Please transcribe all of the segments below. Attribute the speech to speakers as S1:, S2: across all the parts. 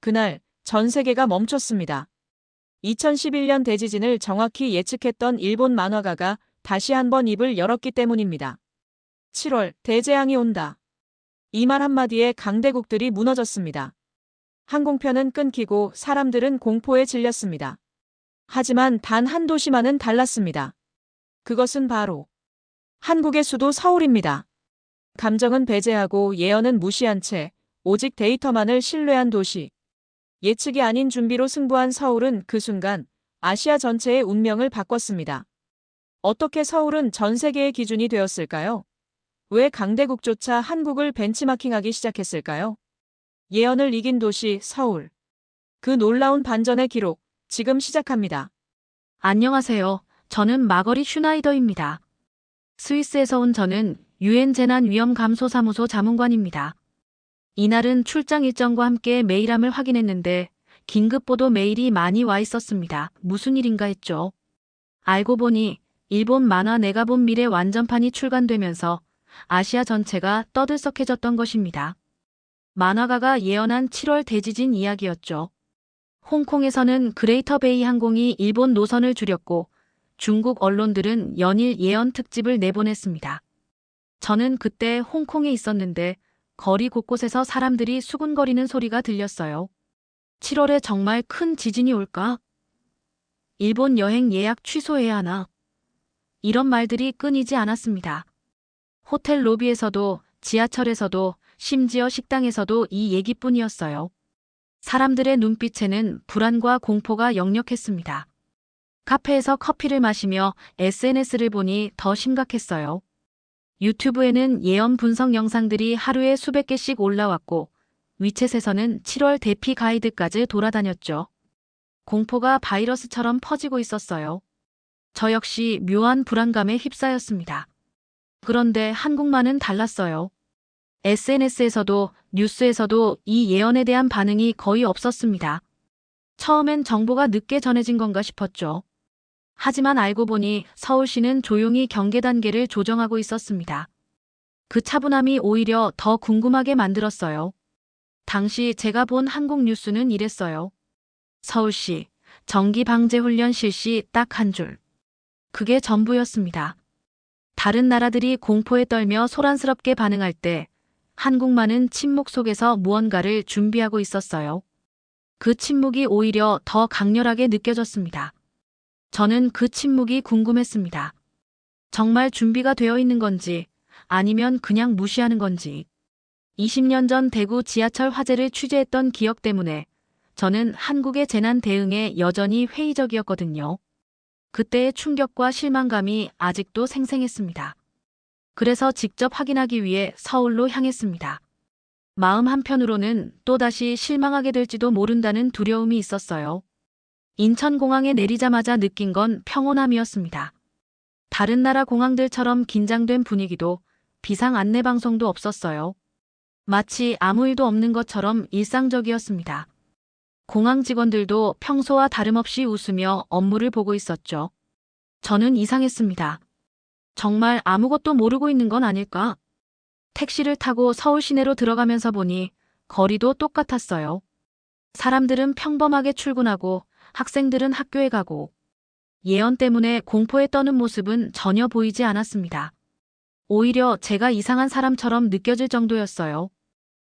S1: 그날 전 세계가 멈췄습니다. 2011년 대지진을 정확히 예측했던 일본 만화가가 다시 한번 입을 열었기 때문입니다. 7월 대재앙이 온다. 이 말 한마디에 강대국들이 무너졌습니다. 항공편은 끊기고 사람들은 공포에 질렸습니다. 하지만 단 한 도시만은 달랐습니다. 그것은 바로 한국의 수도 서울입니다. 감정은 배제하고 예언은 무시한 채 오직 데이터만을 신뢰한 도시. 예측이 아닌 준비로 승부한 서울은 그 순간 아시아 전체의 운명을 바꿨습니다. 어떻게 서울은 전 세계의 기준이 되었을까요? 왜 강대국조차 한국을 벤치마킹하기 시작했을까요? 예언을 이긴 도시 서울. 그 놀라운 반전의 기록, 지금 시작합니다.
S2: 안녕하세요. 저는 마거리 슈나이더입니다. 스위스에서 온 저는 유엔 재난위험감소사무소 자문관입니다. 이날은 출장 일정과 함께 메일함을 확인했는데 긴급보도 메일이 많이 와 있었습니다. 무슨 일인가 했죠. 알고 보니 일본 만화 내가 본 미래 완전판이 출간되면서 아시아 전체가 떠들썩해졌던 것입니다. 만화가가 예언한 7월 대지진 이야기였죠. 홍콩에서는 그레이터 베이 항공이 일본 노선을 줄였고 중국 언론들은 연일 예언 특집을 내보냈습니다. 저는 그때 홍콩에 있었는데 거리 곳곳에서 사람들이 수군거리는 소리가 들렸어요. 7월에 정말 큰 지진이 올까? 일본 여행 예약 취소해야 하나? 이런 말들이 끊이지 않았습니다. 호텔 로비에서도 지하철에서도 심지어 식당에서도 이 얘기뿐이었어요. 사람들의 눈빛에는 불안과 공포가 역력했습니다. 카페에서 커피를 마시며 SNS를 보니 더 심각했어요. 유튜브에는 예언 분석 영상들이 하루에 수백 개씩 올라왔고 위챗에서는 7월 대피 가이드까지 돌아다녔죠. 공포가 바이러스처럼 퍼지고 있었어요. 저 역시 묘한 불안감에 휩싸였습니다. 그런데 한국만은 달랐어요. SNS에서도 뉴스에서도 이 예언에 대한 반응이 거의 없었습니다. 처음엔 정보가 늦게 전해진 건가 싶었죠. 하지만 알고 보니 서울시는 조용히 경계 단계를 조정하고 있었습니다. 그 차분함이 오히려 더 궁금하게 만들었어요. 당시 제가 본 한국 뉴스는 이랬어요. 서울시 정기 방제 훈련 실시 딱 한 줄. 그게 전부였습니다. 다른 나라들이 공포에 떨며 소란스럽게 반응할 때 한국만은 침묵 속에서 무언가를 준비하고 있었어요. 그 침묵이 오히려 더 강렬하게 느껴졌습니다. 저는 그 침묵이 궁금했습니다. 정말 준비가 되어 있는 건지 아니면 그냥 무시하는 건지. 20년 전 대구 지하철 화재를 취재했던 기억 때문에 저는 한국의 재난 대응에 여전히 회의적이었거든요. 그때의 충격과 실망감이 아직도 생생했습니다. 그래서 직접 확인하기 위해 서울로 향했습니다. 마음 한편으로는 또다시 실망하게 될지도 모른다는 두려움이 있었어요. 인천공항에 내리자마자 느낀 건 평온함이었습니다. 다른 나라 공항들처럼 긴장된 분위기도 비상 안내방송도 없었어요. 마치 아무 일도 없는 것처럼 일상적이었습니다. 공항 직원들도 평소와 다름없이 웃으며 업무를 보고 있었죠. 저는 이상했습니다. 정말 아무것도 모르고 있는 건 아닐까? 택시를 타고 서울 시내로 들어가면서 보니 거리도 똑같았어요. 사람들은 평범하게 출근하고 학생들은 학교에 가고 예언 때문에 공포에 떠는 모습은 전혀 보이지 않았습니다. 오히려 제가 이상한 사람처럼 느껴질 정도였어요.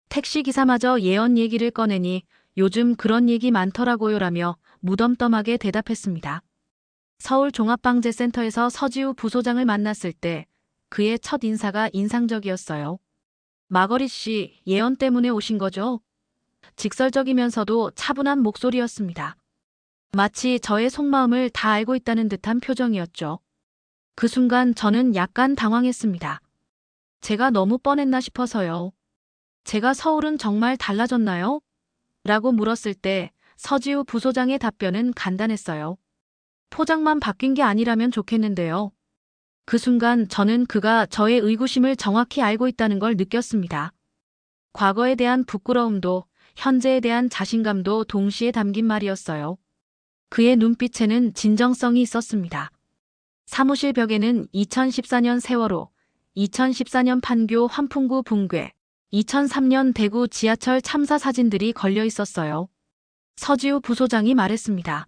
S2: 택시기사마저 예언 얘기를 꺼내니 요즘 그런 얘기 많더라고요라며 무덤덤하게 대답했습니다. 서울종합방재센터에서 서지우 부소장을 만났을 때 그의 첫 인사가 인상적이었어요. 마거리 씨, 예언 때문에 오신 거죠? 직설적이면서도 차분한 목소리였습니다. 마치 저의 속마음을 다 알고 있다는 듯한 표정이었죠. 그 순간 저는 약간 당황했습니다. 제가 너무 뻔했나 싶어서요. 제가 서울은 정말 달라졌나요? 라고 물었을 때 서지우 부소장의 답변은 간단했어요. 포장만 바뀐 게 아니라면 좋겠는데요. 그 순간 저는 그가 저의 의구심을 정확히 알고 있다는 걸 느꼈습니다. 과거에 대한 부끄러움도 현재에 대한 자신감도 동시에 담긴 말이었어요. 그의 눈빛에는 진정성이 있었습니다. 사무실 벽에는 2014년 세월호, 2014년 판교 환풍구 붕괴, 2003년 대구 지하철 참사 사진들이 걸려 있었어요. 서지우 부소장이 말했습니다.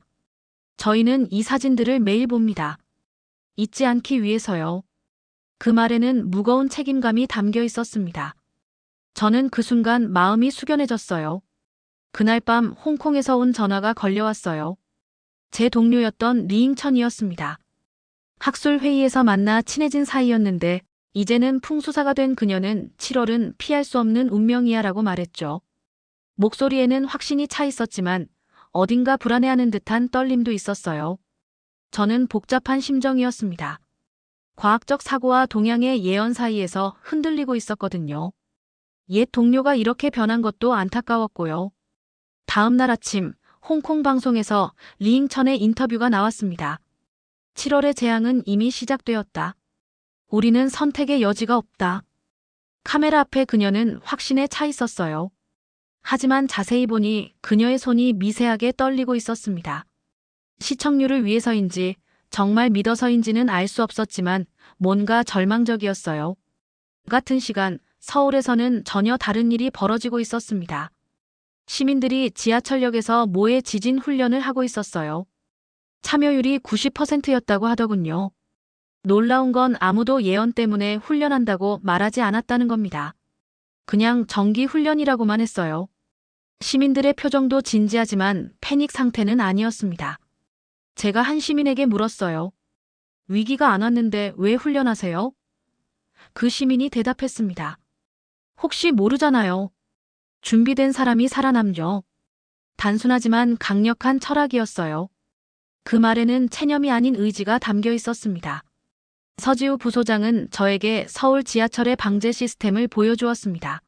S2: 저희는 이 사진들을 매일 봅니다. 잊지 않기 위해서요. 그 말에는 무거운 책임감이 담겨 있었습니다. 저는 그 순간 마음이 숙연해졌어요. 그날 밤 홍콩에서 온 전화가 걸려왔어요. 제 동료였던 리잉천이었습니다. 학술 회의에서 만나 친해진 사이였는데 이제는 풍수사가 된 그녀는 7월은 피할 수 없는 운명이야 라고 말했죠. 목소리에는 확신이 차 있었지만 어딘가 불안해하는 듯한 떨림도 있었어요. 저는 복잡한 심정이었습니다. 과학적 사고와 동양의 예언 사이에서 흔들리고 있었거든요. 옛 동료가 이렇게 변한 것도 안타까웠고요. 다음 날 아침 홍콩 방송에서 리잉천의 인터뷰가 나왔습니다. 7월의 재앙은 이미 시작되었다. 우리는 선택의 여지가 없다. 카메라 앞에 그녀는 확신에 차 있었어요. 하지만 자세히 보니 그녀의 손이 미세하게 떨리고 있었습니다. 시청률을 위해서인지 정말 믿어서인지는 알 수 없었지만 뭔가 절망적이었어요. 같은 시간 서울에서는 전혀 다른 일이 벌어지고 있었습니다. 시민들이 지하철역에서 모의 지진 훈련을 하고 있었어요. 참여율이 90%였다고 하더군요. 놀라운 건 아무도 예언 때문에 훈련한다고 말하지 않았다는 겁니다. 그냥 정기 훈련이라고만 했어요. 시민들의 표정도 진지하지만 패닉 상태는 아니었습니다. 제가 한 시민에게 물었어요. 위기가 안 왔는데 왜 훈련하세요? 그 시민이 대답했습니다. 혹시 모르잖아요. 준비된 사람이 살아남죠. 단순하지만 강력한 철학이었어요. 그 말에는 체념이 아닌 의지가 담겨 있었습니다. 서지우 부소장은 저에게 서울 지하철의 방제 시스템을 보여주었습니다.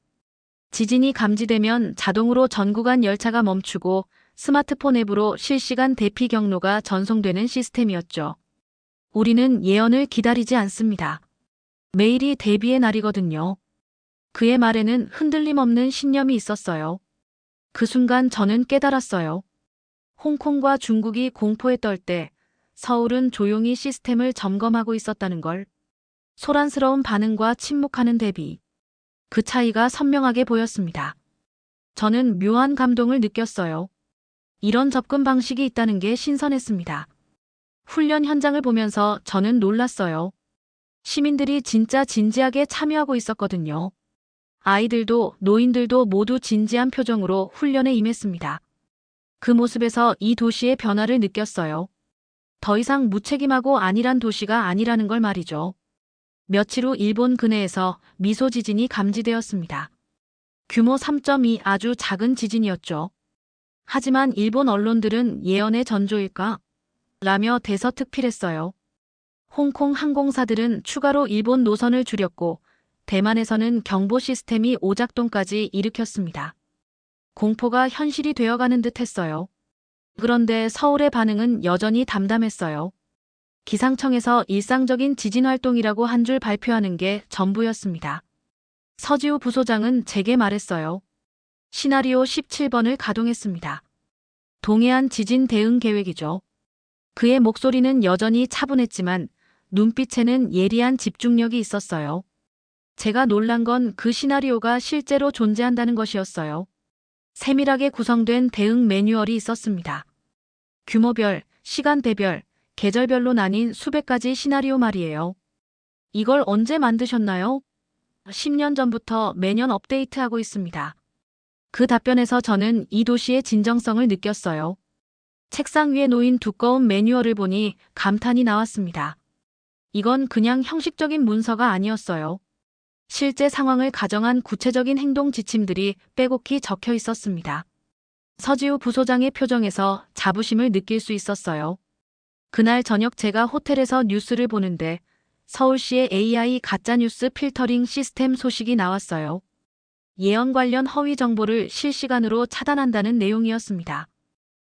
S2: 지진이 감지되면 자동으로 전 구간 열차가 멈추고 스마트폰 앱으로 실시간 대피 경로가 전송되는 시스템이었죠. 우리는 예언을 기다리지 않습니다. 매일이 대비의 날이거든요. 그의 말에는 흔들림 없는 신념이 있었어요. 그 순간 저는 깨달았어요. 홍콩과 중국이 공포에 떨 때 서울은 조용히 시스템을 점검하고 있었다는 걸. 소란스러운 반응과 침묵하는 대비. 그 차이가 선명하게 보였습니다. 저는 묘한 감동을 느꼈어요. 이런 접근 방식이 있다는 게 신선했습니다. 훈련 현장을 보면서 저는 놀랐어요. 시민들이 진짜 진지하게 참여하고 있었거든요. 아이들도 노인들도 모두 진지한 표정으로 훈련에 임했습니다. 그 모습에서 이 도시의 변화를 느꼈어요. 더 이상 무책임하고 안일한 도시가 아니라는 걸 말이죠. 며칠 후 일본 근해에서 미소 지진이 감지되었습니다. 규모 3.2 아주 작은 지진이었죠. 하지만 일본 언론들은 예언의 전조일까? 라며 대서특필했어요. 홍콩 항공사들은 추가로 일본 노선을 줄였고 대만에서는 경보 시스템이 오작동까지 일으켰습니다. 공포가 현실이 되어가는 듯 했어요. 그런데 서울의 반응은 여전히 담담했어요. 기상청에서 일상적인 지진 활동이라고 한 줄 발표하는 게 전부였습니다. 서지우 부소장은 제게 말했어요. 시나리오 17번을 가동했습니다. 동해안 지진 대응 계획이죠. 그의 목소리는 여전히 차분했지만 눈빛에는 예리한 집중력이 있었어요. 제가 놀란 건 그 시나리오가 실제로 존재한다는 것이었어요. 세밀하게 구성된 대응 매뉴얼이 있었습니다. 규모별, 시간대별, 계절별로 나뉜 수백 가지 시나리오 말이에요. 이걸 언제 만드셨나요? 10년 전부터 매년 업데이트하고 있습니다. 그 답변에서 저는 이 도시의 진정성을 느꼈어요. 책상 위에 놓인 두꺼운 매뉴얼을 보니 감탄이 나왔습니다. 이건 그냥 형식적인 문서가 아니었어요. 실제 상황을 가정한 구체적인 행동 지침들이 빼곡히 적혀 있었습니다. 서지우 부소장의 표정에서 자부심을 느낄 수 있었어요. 그날 저녁 제가 호텔에서 뉴스를 보는데 서울시의 AI 가짜뉴스 필터링 시스템 소식이 나왔어요. 예언 관련 허위 정보를 실시간으로 차단한다는 내용이었습니다.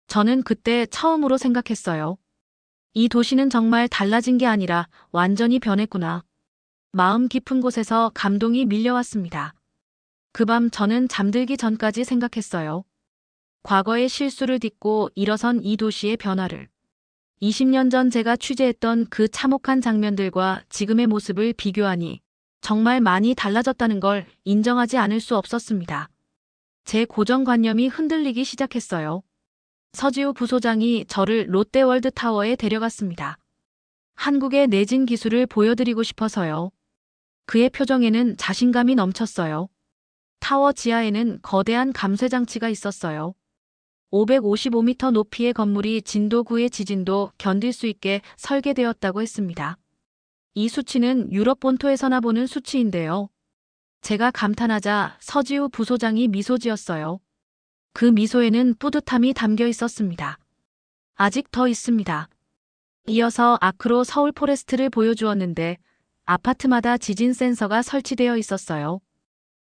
S2: 저는 그때 처음으로 생각했어요. 이 도시는 정말 달라진 게 아니라 완전히 변했구나. 마음 깊은 곳에서 감동이 밀려왔습니다. 그 밤 저는 잠들기 전까지 생각했어요. 과거의 실수를 딛고 일어선 이 도시의 변화를. 20년 전 제가 취재했던 그 참혹한 장면들과 지금의 모습을 비교하니 정말 많이 달라졌다는 걸 인정하지 않을 수 없었습니다. 제 고정관념이 흔들리기 시작했어요. 서지우 부소장이 저를 롯데월드타워에 데려갔습니다. 한국의 내진 기술을 보여드리고 싶어서요. 그의 표정에는 자신감이 넘쳤어요. 타워 지하에는 거대한 감쇄장치가 있었어요. 555m 높이의 건물이 진도 9의 지진도 견딜 수 있게 설계되었다고 했습니다. 이 수치는 유럽 본토에서나 보는 수치인데요. 제가 감탄하자 서지우 부소장이 미소 지었어요. 그 미소에는 뿌듯함이 담겨 있었습니다. 아직 더 있습니다. 이어서 아크로 서울 포레스트를 보여주었는데 아파트마다 지진 센서가 설치되어 있었어요.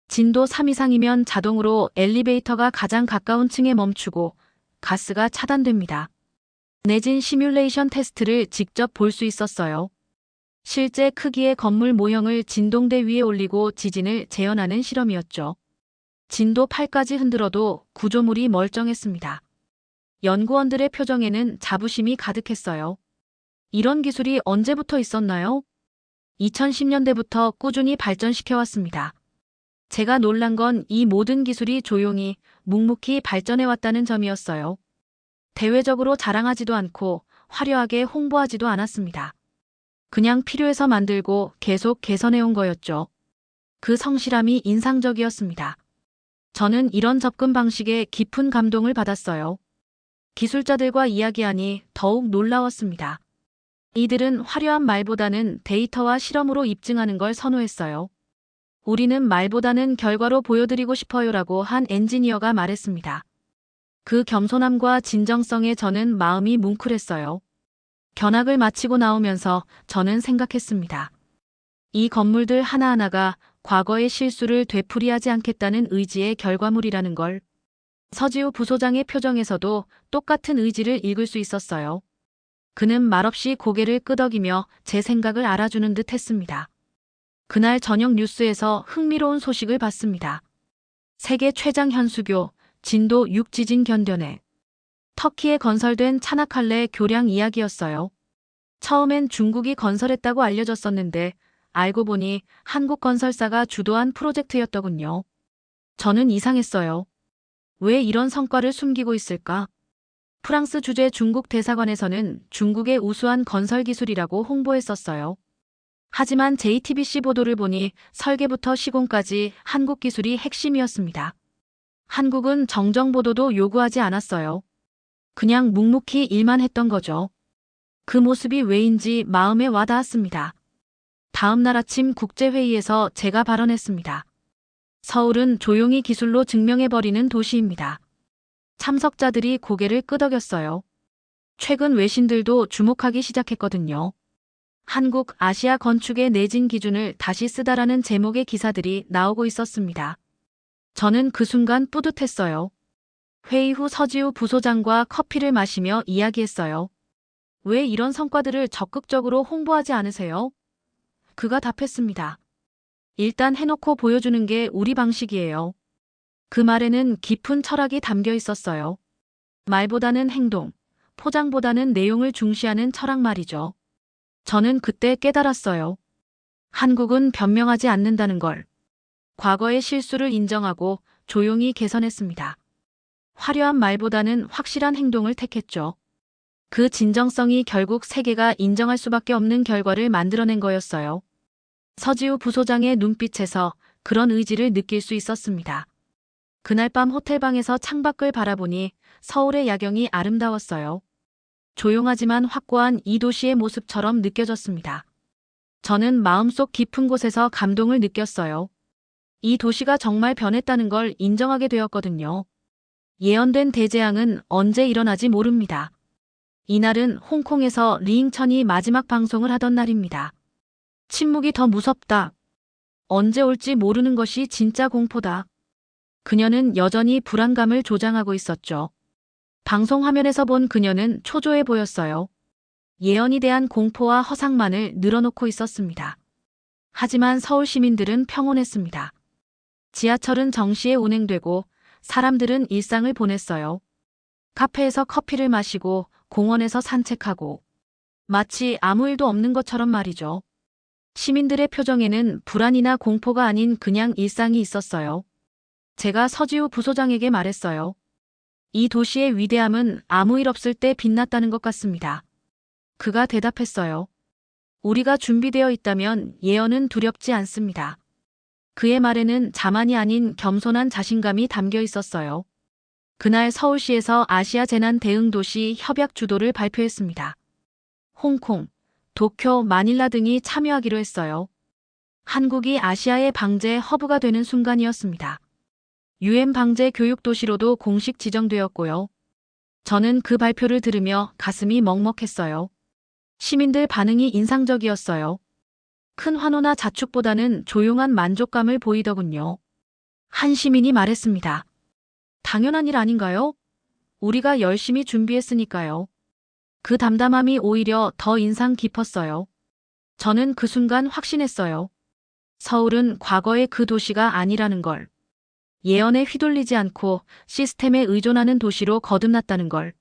S2: 진도 3 이상이면 자동으로 엘리베이터가 가장 가까운 층에 멈추고 가스가 차단됩니다. 내진 시뮬레이션 테스트를 직접 볼 수 있었어요. 실제 크기의 건물 모형을 진동대 위에 올리고 지진을 재현하는 실험이었죠. 진도 8까지 흔들어도 구조물이 멀쩡했습니다. 연구원들의 표정에는 자부심이 가득했어요. 이런 기술이 언제부터 있었나요? 2010년대부터 꾸준히 발전시켜왔습니다. 제가 놀란 건 이 모든 기술이 조용히 묵묵히 발전해왔다는 점이었어요. 대외적으로 자랑하지도 않고 화려하게 홍보하지도 않았습니다. 그냥 필요해서 만들고 계속 개선해온 거였죠. 그 성실함이 인상적이었습니다. 저는 이런 접근 방식에 깊은 감동을 받았어요. 기술자들과 이야기하니 더욱 놀라웠습니다. 이들은 화려한 말보다는 데이터와 실험으로 입증하는 걸 선호했어요. 우리는 말보다는 결과로 보여드리고 싶어요라고 한 엔지니어가 말했습니다. 그 겸손함과 진정성에 저는 마음이 뭉클했어요. 견학을 마치고 나오면서 저는 생각했습니다. 이 건물들 하나하나가 과거의 실수를 되풀이하지 않겠다는 의지의 결과물이라는 걸. 서지우 부소장의 표정에서도 똑같은 의지를 읽을 수 있었어요. 그는 말없이 고개를 끄덕이며 제 생각을 알아주는 듯 했습니다. 그날 저녁 뉴스에서 흥미로운 소식을 봤습니다. 세계 최장 현수교, 진도 6 지진 견뎌내. 터키에 건설된 차나칼레 교량 이야기였어요. 처음엔 중국이 건설했다고 알려졌었는데 알고 보니 한국 건설사가 주도한 프로젝트였더군요. 저는 이상했어요. 왜 이런 성과를 숨기고 있을까? 프랑스 주재 중국 대사관에서는 중국의 우수한 건설 기술이라고 홍보했었어요. 하지만 JTBC 보도를 보니 설계부터 시공까지 한국 기술이 핵심이었습니다. 한국은 정정 보도도 요구하지 않았어요. 그냥 묵묵히 일만 했던 거죠. 그 모습이 왜인지 마음에 와닿았습니다. 다음 날 아침 국제회의에서 제가 발언했습니다. 서울은 조용히 기술로 증명해버리는 도시입니다. 참석자들이 고개를 끄덕였어요. 최근 외신들도 주목하기 시작했거든요. 한국 아시아 건축의 내진 기준을 다시 쓰다라는 제목의 기사들이 나오고 있었습니다. 저는 그 순간 뿌듯했어요. 회의 후 서지우 부소장과 커피를 마시며 이야기했어요. 왜 이런 성과들을 적극적으로 홍보하지 않으세요? 그가 답했습니다. 일단 해놓고 보여주는 게 우리 방식이에요. 그 말에는 깊은 철학이 담겨 있었어요. 말보다는 행동, 포장보다는 내용을 중시하는 철학 말이죠. 저는 그때 깨달았어요. 한국은 변명하지 않는다는 걸. 과거의 실수를 인정하고 조용히 개선했습니다. 화려한 말보다는 확실한 행동을 택했죠. 그 진정성이 결국 세계가 인정할 수밖에 없는 결과를 만들어낸 거였어요. 서지우 부소장의 눈빛에서 그런 의지를 느낄 수 있었습니다. 그날 밤 호텔방에서 창밖을 바라보니 서울의 야경이 아름다웠어요. 조용하지만 확고한 이 도시의 모습처럼 느껴졌습니다. 저는 마음속 깊은 곳에서 감동을 느꼈어요. 이 도시가 정말 변했다는 걸 인정하게 되었거든요. 예언된 대재앙은 언제 일어나지 모릅니다. 이날은 홍콩에서 리잉천이 마지막 방송을 하던 날입니다. 침묵이 더 무섭다. 언제 올지 모르는 것이 진짜 공포다. 그녀는 여전히 불안감을 조장하고 있었죠. 방송 화면에서 본 그녀는 초조해 보였어요. 예언에 대한 공포와 허상만을 늘어놓고 있었습니다. 하지만 서울 시민들은 평온했습니다. 지하철은 정시에 운행되고 사람들은 일상을 보냈어요. 카페에서 커피를 마시고 공원에서 산책하고 마치 아무 일도 없는 것처럼 말이죠. 시민들의 표정에는 불안이나 공포가 아닌 그냥 일상이 있었어요. 제가 서지우 부소장에게 말했어요. 이 도시의 위대함은 아무 일 없을 때 빛났다는 것 같습니다. 그가 대답했어요. 우리가 준비되어 있다면 예언은 두렵지 않습니다. 그의 말에는 자만이 아닌 겸손한 자신감이 담겨 있었어요. 그날 서울시에서 아시아 재난 대응 도시 협약 주도를 발표했습니다. 홍콩, 도쿄, 마닐라 등이 참여하기로 했어요. 한국이 아시아의 방제 허브가 되는 순간이었습니다. UN 방제 교육 도시로도 공식 지정되었고요. 저는 그 발표를 들으며 가슴이 먹먹했어요. 시민들 반응이 인상적이었어요. 큰 환호나 자축보다는 조용한 만족감을 보이더군요. 한 시민이 말했습니다. 당연한 일 아닌가요? 우리가 열심히 준비했으니까요. 그 담담함이 오히려 더 인상 깊었어요. 저는 그 순간 확신했어요. 서울은 과거의 그 도시가 아니라는 걸. 예언에 휘둘리지 않고 시스템에 의존하는 도시로 거듭났다는 걸.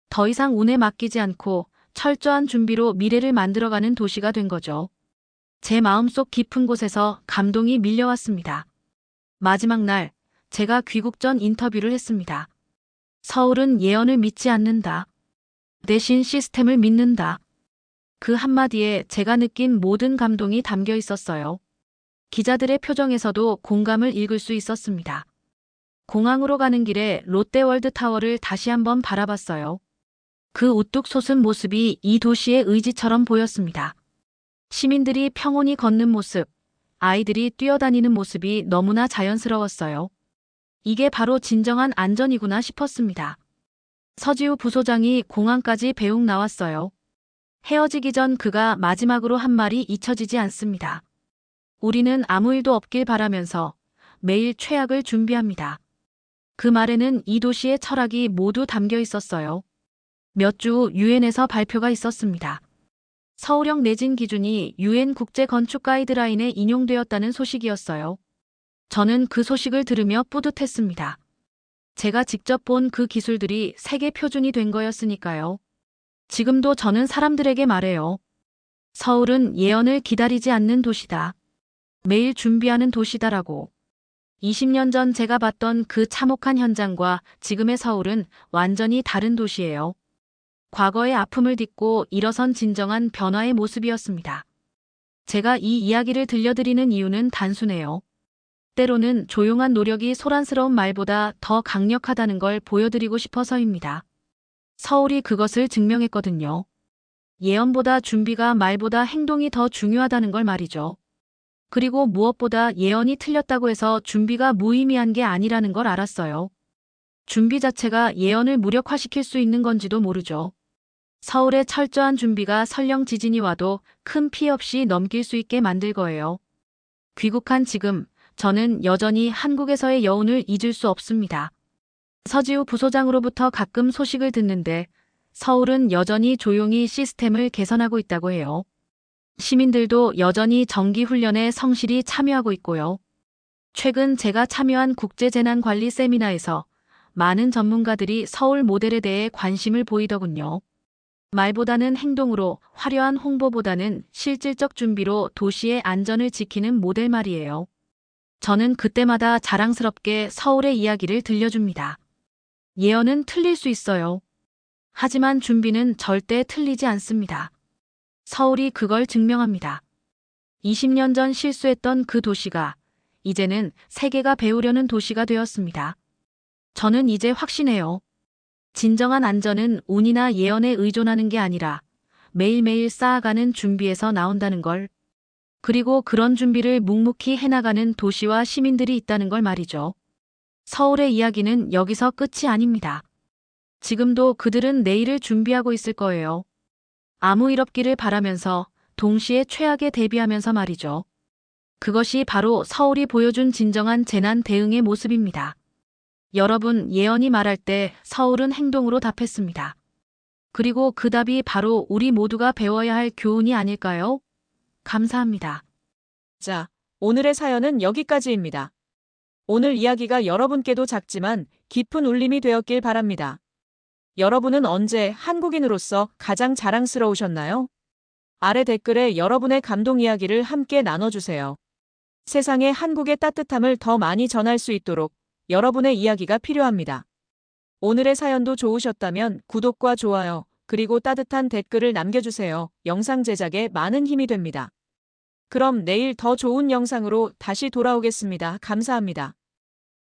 S2: 더 이상 운에 맡기지 않고 철저한 준비로 미래를 만들어가는 도시가 된 거죠. 제 마음속 깊은 곳에서 감동이 밀려왔습니다. 마지막 날, 제가 귀국 전 인터뷰를 했습니다. 서울은 예언을 믿지 않는다. 대신 시스템을 믿는다. 그 한마디에 제가 느낀 모든 감동이 담겨 있었어요. 기자들의 표정에서도 공감을 읽을 수 있었습니다. 공항으로 가는 길에 롯데월드타워를 다시 한번 바라봤어요. 그 우뚝 솟은 모습이 이 도시의 의지처럼 보였습니다. 시민들이 평온히 걷는 모습, 아이들이 뛰어다니는 모습이 너무나 자연스러웠어요. 이게 바로 진정한 안전이구나 싶었습니다. 서지우 부소장이 공항까지 배웅 나왔어요. 헤어지기 전 그가 마지막으로 한 말이 잊혀지지 않습니다. 우리는 아무 일도 없길 바라면서 매일 최악을 준비합니다. 그 말에는 이 도시의 철학이 모두 담겨 있었어요. 몇 주 후 유엔에서 발표가 있었습니다. 서울형 내진 기준이 UN 국제 건축 가이드라인에 인용되었다는 소식이었어요. 저는 그 소식을 들으며 뿌듯했습니다. 제가 직접 본 그 기술들이 세계 표준이 된 거였으니까요. 지금도 저는 사람들에게 말해요. 서울은 예언을 기다리지 않는 도시다. 매일 준비하는 도시다라고. 20년 전 제가 봤던 그 참혹한 현장과 지금의 서울은 완전히 다른 도시예요. 과거의 아픔을 딛고 일어선 진정한 변화의 모습이었습니다. 제가 이 이야기를 들려드리는 이유는 단순해요. 때로는 조용한 노력이 소란스러운 말보다 더 강력하다는 걸 보여드리고 싶어서입니다. 서울이 그것을 증명했거든요. 예언보다 준비가 말보다 행동이 더 중요하다는 걸 말이죠. 그리고 무엇보다 예언이 틀렸다고 해서 준비가 무의미한 게 아니라는 걸 알았어요. 준비 자체가 예언을 무력화시킬 수 있는 건지도 모르죠. 서울의 철저한 준비가 설령 지진이 와도 큰 피해 없이 넘길 수 있게 만들 거예요. 귀국한 지금 저는 여전히 한국에서의 여운을 잊을 수 없습니다. 서지우 부소장으로부터 가끔 소식을 듣는데 서울은 여전히 조용히 시스템을 개선하고 있다고 해요. 시민들도 여전히 정기훈련에 성실히 참여하고 있고요. 최근 제가 참여한 국제재난관리 세미나에서 많은 전문가들이 서울 모델에 대해 관심을 보이더군요. 말보다는 행동으로, 화려한 홍보보다는 실질적 준비로 도시의 안전을 지키는 모델 말이에요. 저는 그때마다 자랑스럽게 서울의 이야기를 들려줍니다. 예언은 틀릴 수 있어요. 하지만 준비는 절대 틀리지 않습니다. 서울이 그걸 증명합니다. 20년 전 실수했던 그 도시가 이제는 세계가 배우려는 도시가 되었습니다. 저는 이제 확신해요. 진정한 안전은 운이나 예언에 의존하는 게 아니라 매일매일 쌓아가는 준비에서 나온다는 걸. 그리고 그런 준비를 묵묵히 해나가는 도시와 시민들이 있다는 걸 말이죠. 서울의 이야기는 여기서 끝이 아닙니다. 지금도 그들은 내일을 준비하고 있을 거예요. 아무 일 없기를 바라면서 동시에 최악에 대비하면서 말이죠. 그것이 바로 서울이 보여준 진정한 재난 대응의 모습입니다. 여러분, 예언이 말할 때 서울은 행동으로 답했습니다. 그리고 그 답이 바로 우리 모두가 배워야 할 교훈이 아닐까요? 감사합니다.
S1: 자, 오늘의 사연은 여기까지입니다. 오늘 이야기가 여러분께도 작지만 깊은 울림이 되었길 바랍니다. 여러분은 언제 한국인으로서 가장 자랑스러우셨나요? 아래 댓글에 여러분의 감동 이야기를 함께 나눠주세요. 세상에 한국의 따뜻함을 더 많이 전할 수 있도록 여러분의 이야기가 필요합니다. 오늘의 사연도 좋으셨다면 구독과 좋아요, 그리고 따뜻한 댓글을 남겨주세요. 영상 제작에 많은 힘이 됩니다. 그럼 내일 더 좋은 영상으로 다시 돌아오겠습니다. 감사합니다.